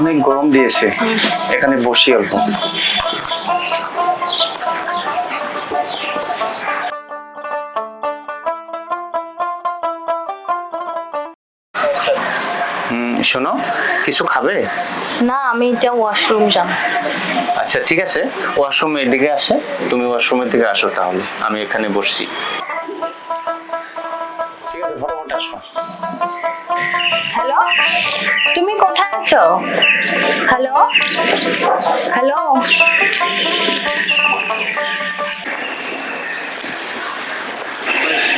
অনেক গরম দিয়েছে, এখানে বসি অল্প। শোনো, কিছু খাবে? না, আমি এটা ওয়াশরুম যাব। আচ্ছা ঠিক আছে, ওয়াশরুম এদিকে আসে, তুমি ওয়াশরুমের দিকে আসো, তাহলে আমি এখানে বসছি। ঠিক আছে, ফটাফট আসো। হ্যালো, তুমি কোথায় আছো? হ্যালো হ্যালো,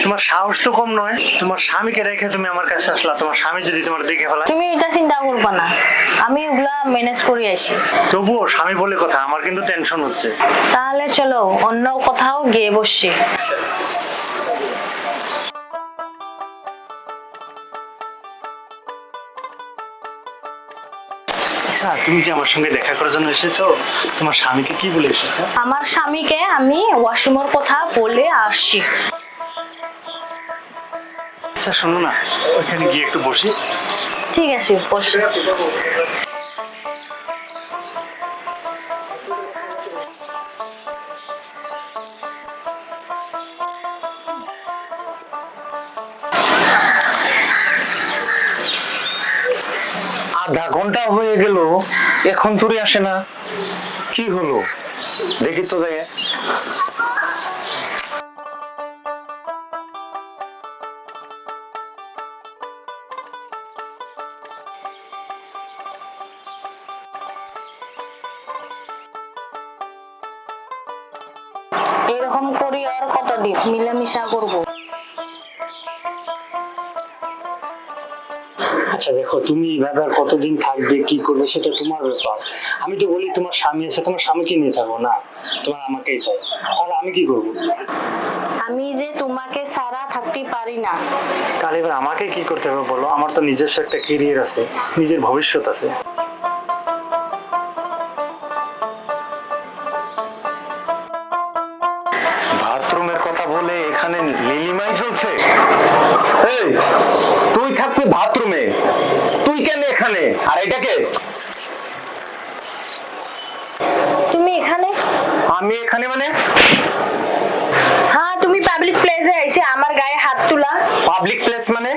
তোমার সাহস তো কম নয়, তোমার স্বামীকে রেখে তুমি আমার কাছে আসলা। তোমার স্বামী যদি তোমার দেখে ফেলা। তুমি এটা চিন্তা করবা না, আমি ওগুলা ম্যানেজ করে আসি। তবুও স্বামী বলে কথা, আমার কিন্তু টেনশন হচ্ছে। তাহলে চলো অন্য কোথাও গিয়ে বসছি। আচ্ছা, তুমি যে আমার সঙ্গে দেখা করার জন্য এসেছো, তোমার স্বামীকে কি বলে এসেছো? আমার স্বামীকে আমি ওয়াশরুমের কথা বলে আসছি। আচ্ছা শোনো না, ওইখানে গিয়ে একটু বসি। ঠিক আছে, বসি। আধা ঘন্টা হয়ে গেল, এখন তুই আসে না, কি হলো দেখি তো যাই। এরকম করি আর কতদিন মিলামিশা করবো? আচ্ছা দেখো, তুমি এইভাবে আর কতদিন থাকবে, কি করবে সেটা তোমার ব্যাপার। আমি তো বলি তোমার স্বামী আছে, তোমার স্বামীকে নিয়ে থাকো না, তোমার আমাকেই চাই। তাহলে আমি কি করবো? আমি যে তোমাকে ছাড়া থাকতে পারি না। তাহলে এবার আমাকে কি করতে হবে বলো? আমার তো নিজস্ব একটা ক্যারিয়ার আছে, নিজের ভবিষ্যৎ আছে। বাথরুমের কথা বলে এখানে লিলিমাই চলছে। এই, তুই থাকবি বাথরুমে, তুই কেন এখানে? আর এটাকে তুমি এখানে? আমি এখানে মানে? হ্যাঁ, তুমি পাবলিক প্লেসে আইছে আমার গায়ে হাত তোলা। পাবলিক প্লেস মানে?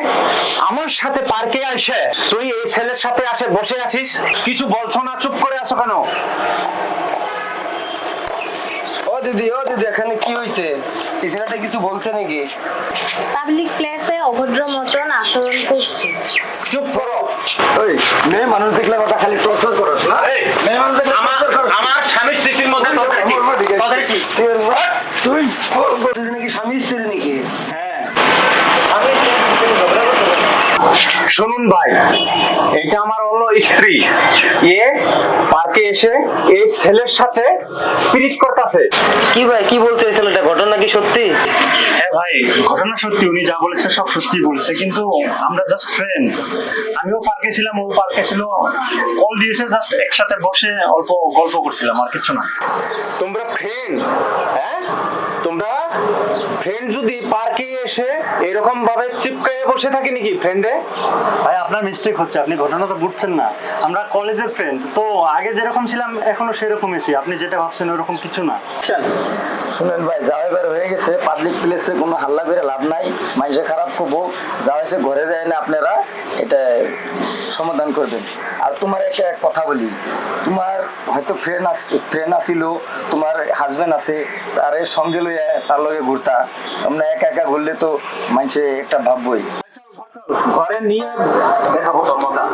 আমার সাথে পার্কে আসে তুই এই ছেলের সাথে আসে বসে আছিস, কিছু বলছো না, চুপ করে আছো কেন? ও দিদি এখানে কি হয়েছে? এই ছেলেটা কিছু বলছে নাকি? পাবলিক প্লেসে অভদ্র মতন আচরণ করছি। চুপ করো। ওই মেয়ে মানুষ দেখলে কথা খালি টর্চার করছ না? এই, মেয়ে মানুষ দেখলে torture করস। আমার স্বামী স্ত্রীর মধ্যে তোদের কি? তোদের কি? তুই বলছিস নাকি স্বামী স্ত্রী নাকি? হ্যাঁ, আমি ঝগড়া করতে পারি। শুনুন ভাই, এটা আমার হলো স্ত্রী, এ পার্কে এসে এই ছেলের সাথে পিরিত করতেছে। কি ভাই, কি বলছে এই ছেলেটা? ঘটনা কি সত্যি? হ্যাঁ ভাই, ঘটনা সত্যি, উনি যা বলেছে সব সত্যি বলেছে, কিন্তু আমরা জাস্ট ফ্রেন্ড। আমিও পার্কে ছিলাম, ও পার্কে ছিল, কল দিয়েছে, জাস্ট একসাথে বসে অল্প গল্প করছিলাম, আর কিছু না। তোমরা ফ্রেন্ড? হ্যাঁ, তোমরা ফ্রেন্ড যদি পার্কে এসে এরকম ভাবে চিপকায়ে বসে থাকে নাকি ফ্রেন্ডে? ভাই আপনার মিস্টেক হচ্ছে, আপনি ঘটনাটা বুঝছেন না। আমরা কলেজের ফ্রেন্ড তো, আগে যেরকম ছিলাম এখনো সেরকমই আছি। আপনি যেটা ভাবছেন ওরকম কিছু না। শুনেন ভাই, যা এবার হয়ে গেছে, পাবলিক প্লেসে কোনো হাল্লা করে লাভ নাই, মানুষে খারাপ করবো। যা হয়েছে ঘরে যায় না, আপনারা এটা সমাধান করবেন। আর তোমার একটা কথা বলি, তোমার হয়তো ফ্রেন্ড আসিল, তোমার হাজবেন্ড আছে, তার সঙ্গে লইয়া তার লগে ঘুরতা। তোমরা একা একা ঘুরলে তো মানুষে একটা ভাববই। ঘরে নিয়ে দেখাবো তোর মজা।